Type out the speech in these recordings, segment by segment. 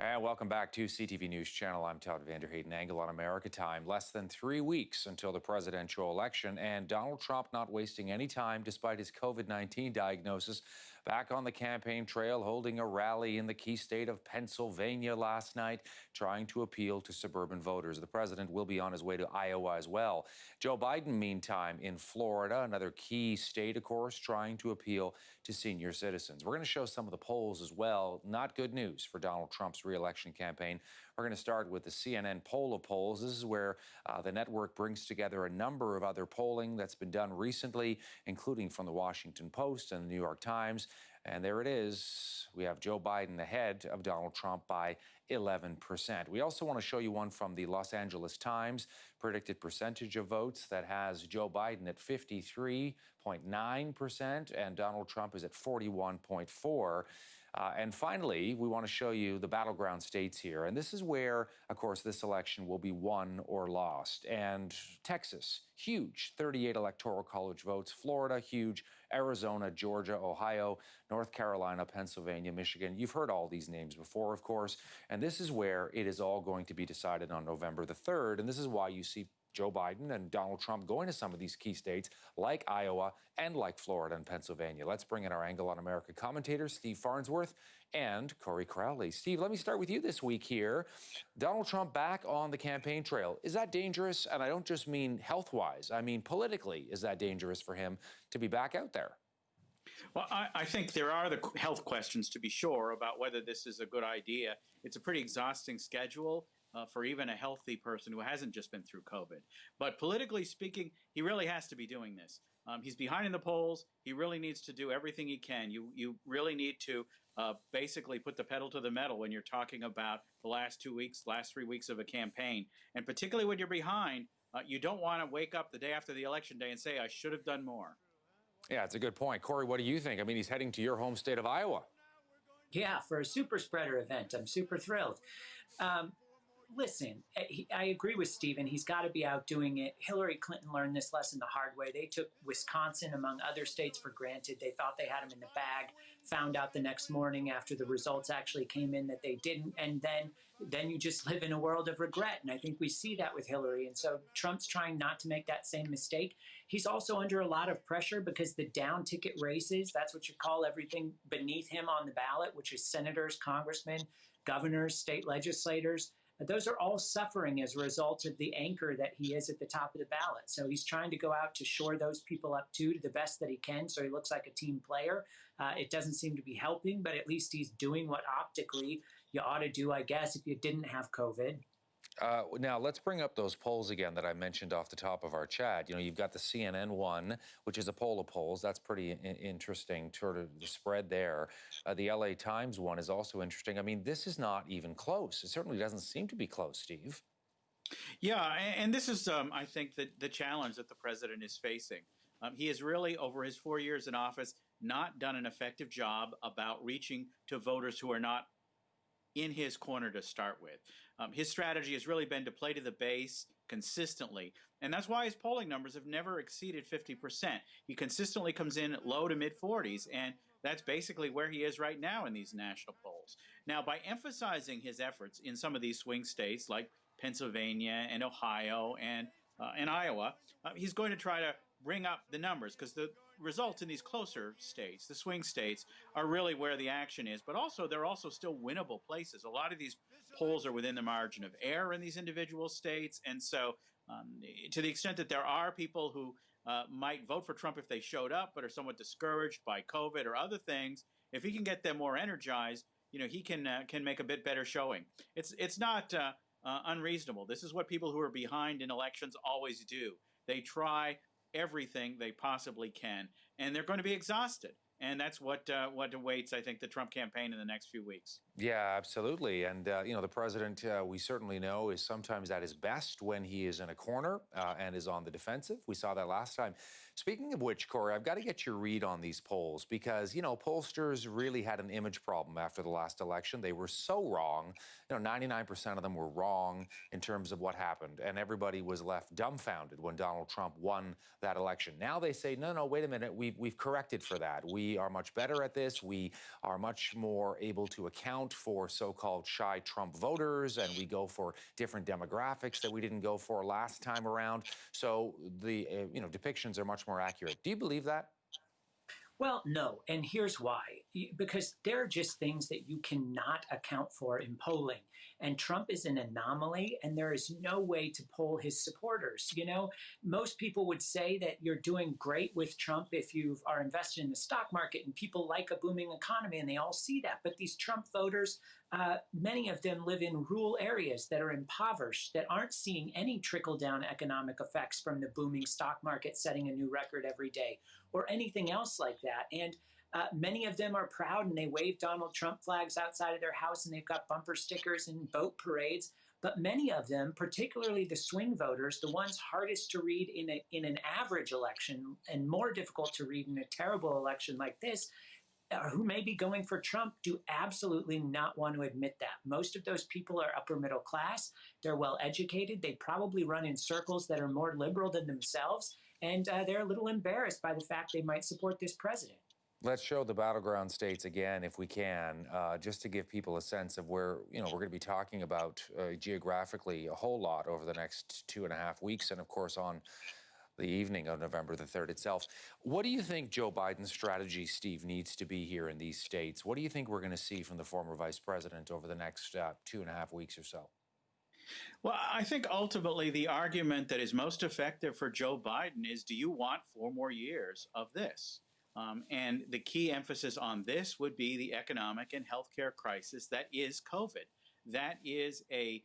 And welcome back to CTV News Channel. I'm Todd Vanderheyden, Angle on America time. Less than 3 weeks until the presidential election, and Donald Trump not wasting any time despite his COVID-19 diagnosis. Back on the campaign trail, holding a rally in the key state of Pennsylvania last night, trying to appeal to suburban voters. The president will be on his way to Iowa as well. Joe Biden, meantime, in Florida, another key state, of course, trying to appeal to senior citizens. We're going to show some of the polls as well. Not good news for Donald Trump's re-election campaign. We're going to start with the CNN poll of polls. This is where the network brings together a number of other polling that's been done recently, including from the Washington Post and the New York Times. And there it is. We have Joe Biden ahead of Donald Trump by 11%. We also want to show you one from the Los Angeles Times, predicted percentage of votes that has Joe Biden at 53.9% and Donald Trump is at 41.4%. And finally, we want to show you the battleground states here. And this is where, of course, this election will be won or lost. And Texas, huge, 38 electoral college votes. Florida, huge. Arizona, Georgia, Ohio, North Carolina, Pennsylvania, Michigan. You've heard all these names before, of course. And this is where it is all going to be decided on November the 3rd. And this is why you see Joe Biden and Donald Trump going to some of these key states like Iowa and like Florida and Pennsylvania. Let's bring in our Angle on America commentators, Steve Farnsworth and Cory Crowley. Steve, let me start with you this week here. Donald Trump back on the campaign trail. Is that dangerous? And I don't just mean health-wise. I mean politically, is that dangerous for him to be back out there? Well, I think there are the health questions, to be sure, about whether this is a good idea. It's a pretty exhausting schedule. For even a healthy person who hasn't just been through COVID. But politically speaking, he really has to be doing this. He's behind in the polls. He really needs to do everything he can. You really need to basically put the pedal to the metal when you're talking about the last 3 weeks of a campaign. And particularly when you're behind, you don't want to wake up the day after the election day and say, I should have done more. Yeah, it's a good point. Cory, what do you think? I mean, he's heading to your home state of Iowa. Yeah, for a super spreader event. I'm super thrilled. Listen, I agree with Stephen. He's got to be out doing it. Hillary Clinton learned this lesson the hard way. They took Wisconsin, among other states, for granted. They thought they had him in the bag, found out the next morning after the results actually came in that they didn't. And then you just live in a world of regret. And I think we see that with Hillary. And so Trump's trying not to make that same mistake. He's also under a lot of pressure because the down ticket races, that's what you call everything beneath him on the ballot, which is senators, congressmen, governors, state legislators. Those are all suffering as a result of the anchor that he is at the top of the ballot. So he's trying to go out to shore those people up too, to the best that he can, so he looks like a team player. It doesn't seem to be helping, but at least he's doing what optically you ought to do, I guess, if you didn't have COVID. Now, let's bring up those polls again that I mentioned off the top of our chat. You know, you've got the CNN one, which is a poll of polls. That's pretty interesting, sort of the spread there. The LA Times one is also interesting. I mean, this is not even close. It certainly doesn't seem to be close, Steve. Yeah, and this is, I think, the challenge that the president is facing. He has really, over his 4 years in office, not done an effective job about reaching to voters who are not in his corner to start with. His strategy has really been to play to the base consistently, and that's why his polling numbers have never exceeded 50%. He consistently comes in at low to mid-40s, and that's basically where he is right now in these national polls. Now, by emphasizing his efforts in some of these swing states like Pennsylvania and Ohio and Iowa, he's going to try to bring up the numbers, because the results in these closer states, the swing states, are really where the action is. But also, they're also still winnable places. A lot of these polls are within the margin of error in these individual states. And so to the extent that there are people who might vote for Trump if they showed up, but are somewhat discouraged by COVID or other things, if he can get them more energized, you know, he can make a bit better showing. It's not unreasonable. This is what people who are behind in elections always do. They try everything they possibly can, and they're going to be exhausted. And that's what awaits, I think, the Trump campaign in the next few weeks. Yeah, absolutely. And, you know, the president, we certainly know, is sometimes at his best when he is in a corner and is on the defensive. We saw that last time. Speaking of which, Cory, I've got to get your read on these polls because, you know, pollsters really had an image problem after the last election. They were so wrong. You know, 99% of them were wrong in terms of what happened. And everybody was left dumbfounded when Donald Trump won that election. Now they say, no, wait a minute. We've corrected for that. We we are much better at this. We are much more able to account for so-called shy Trump voters, and we go for different demographics that we didn't go for last time around. So the depictions are much more accurate. Do you believe that? Well, no, and here's why. Because there are just things that you cannot account for in polling. And Trump is an anomaly, and there is no way to poll his supporters. Most people would say that you're doing great with Trump if you are invested in the stock market and people like a booming economy, and they all see that. But these Trump voters, many of them live in rural areas that are impoverished, that aren't seeing any trickle-down economic effects from the booming stock market setting a new record every day, or anything else like that. And many of them are proud, and they wave Donald Trump flags outside of their house, and they've got bumper stickers and boat parades. But many of them, particularly the swing voters, the ones hardest to read in an average election and more difficult to read in a terrible election like this, who may be going for Trump, do absolutely not want to admit that. Most of those people are upper middle class. They're well educated. They probably run in circles that are more liberal than themselves. And they're a little embarrassed by the fact they might support this president. Let's show the battleground states again, if we can, just to give people a sense of where, we're going to be talking about geographically a whole lot over the next 2.5 weeks, and of course on the evening of November the 3rd itself. What do you think Joe Biden's strategy, Steve, needs to be here in these states? What do you think we're going to see from the former vice president over the next 2.5 weeks or so? Well, I think ultimately the argument that is most effective for Joe Biden is, do you want 4 more years of this? And the key emphasis on this would be the economic and healthcare crisis that is COVID. That is a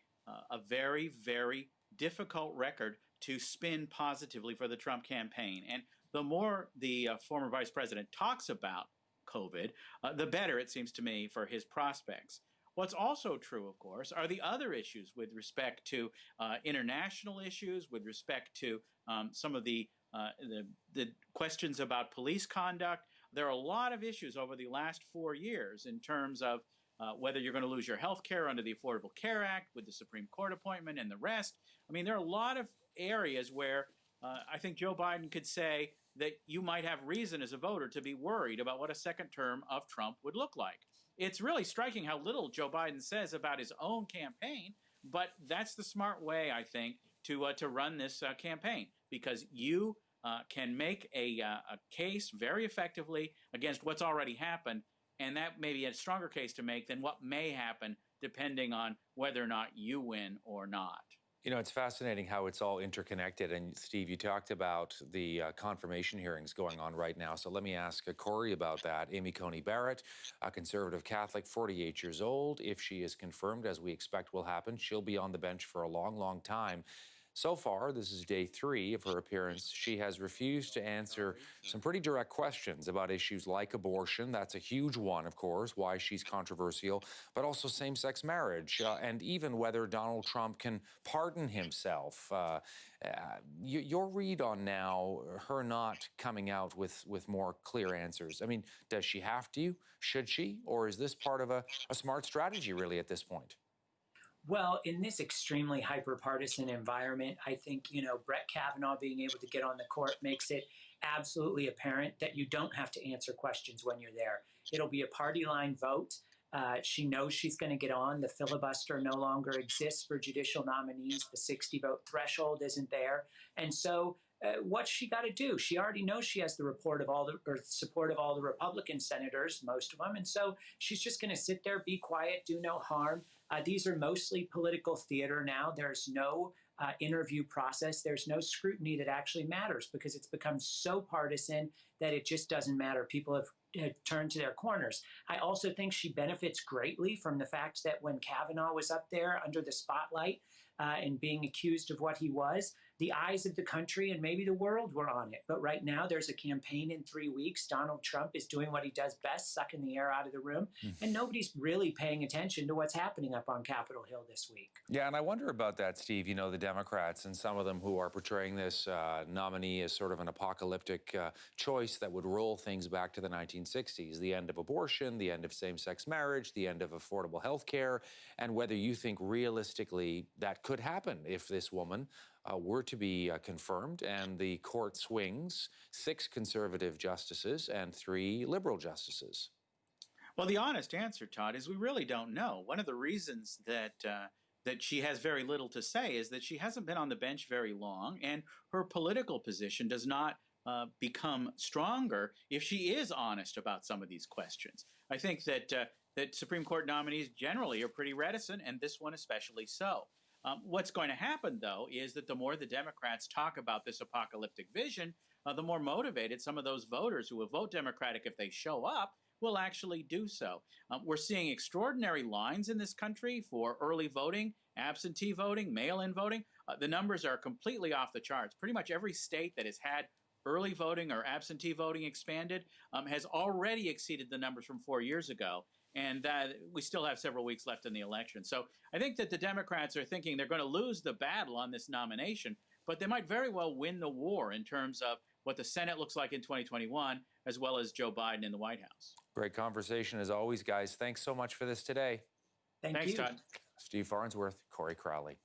very, very difficult record to spin positively for the Trump campaign. And the more the former vice president talks about COVID, the better it seems to me for his prospects. What's also true, of course, are the other issues with respect to international issues, with respect to some of the questions about police conduct. There are a lot of issues over the last 4 years in terms of whether you're going to lose your health care under the Affordable Care Act with the Supreme Court appointment and the rest. I mean, there are a lot of areas where I think Joe Biden could say that you might have reason as a voter to be worried about what a second term of Trump would look like. It's really striking how little Joe Biden says about his own campaign, but that's the smart way, I think, to run this campaign, because you can make a case very effectively against what's already happened, and that may be a stronger case to make than what may happen depending on whether or not you win or not. It's fascinating how it's all interconnected. And Steve, you talked about the confirmation hearings going on right now. So let me ask Cory about that. Amy Coney Barrett, a conservative Catholic, 48 years old. If she is confirmed, as we expect will happen, she'll be on the bench for a long, long time. So far, this is day 3 of her appearance. She has refused to answer some pretty direct questions about issues like abortion. That's a huge one, of course, why she's controversial, but also same-sex marriage, and even whether Donald Trump can pardon himself. Your read on now her not coming out with more clear answers. I mean, does she have to? Should she? Or is this part of a smart strategy, really, at this point? Well, in this extremely hyper-partisan environment, I think, Brett Kavanaugh being able to get on the court makes it absolutely apparent that you don't have to answer questions when you're there. It'll be a party line vote. She knows she's going to get on. The filibuster no longer exists for judicial nominees. The 60-vote threshold isn't there. And so what's she got to do? She already knows she has the support of all the Republican senators, most of them. And so she's just going to sit there, be quiet, do no harm. These are mostly political theater now. There's no interview process. There's no scrutiny that actually matters, because it's become so partisan that it just doesn't matter. People have turned to their corners. I also think she benefits greatly from the fact that when Kavanaugh was up there under the spotlight and being accused of what he was, the eyes of the country and maybe the world were on it. But right now, there's a campaign in 3 weeks. Donald Trump is doing what he does best, sucking the air out of the room. And nobody's really paying attention to what's happening up on Capitol Hill this week. Yeah, and I wonder about that, Steve. The Democrats and some of them who are portraying this nominee as sort of an apocalyptic choice that would roll things back to the 1960s, the end of abortion, the end of same-sex marriage, the end of affordable health care, and whether you think realistically that could happen if this woman were to be confirmed, and the court swings 6 conservative justices and 3 liberal justices? Well, the honest answer, Todd, is we really don't know. One of the reasons that she has very little to say is that she hasn't been on the bench very long, and her political position does not become stronger if she is honest about some of these questions. I think that Supreme Court nominees generally are pretty reticent, and this one especially so. What's going to happen, though, is that the more the Democrats talk about this apocalyptic vision, the more motivated some of those voters who will vote Democratic if they show up will actually do so. We're seeing extraordinary lines in this country for early voting, absentee voting, mail-in voting. The numbers are completely off the charts. Pretty much every state that has had early voting or absentee voting expanded has already exceeded the numbers from 4 years ago. And we still have several weeks left in the election. So I think that the Democrats are thinking they're going to lose the battle on this nomination, but they might very well win the war in terms of what the Senate looks like in 2021, as well as Joe Biden in the White House. Great conversation as always, guys. Thanks so much for this today. Thanks, Todd. Steve Farnsworth, Cory Crowley.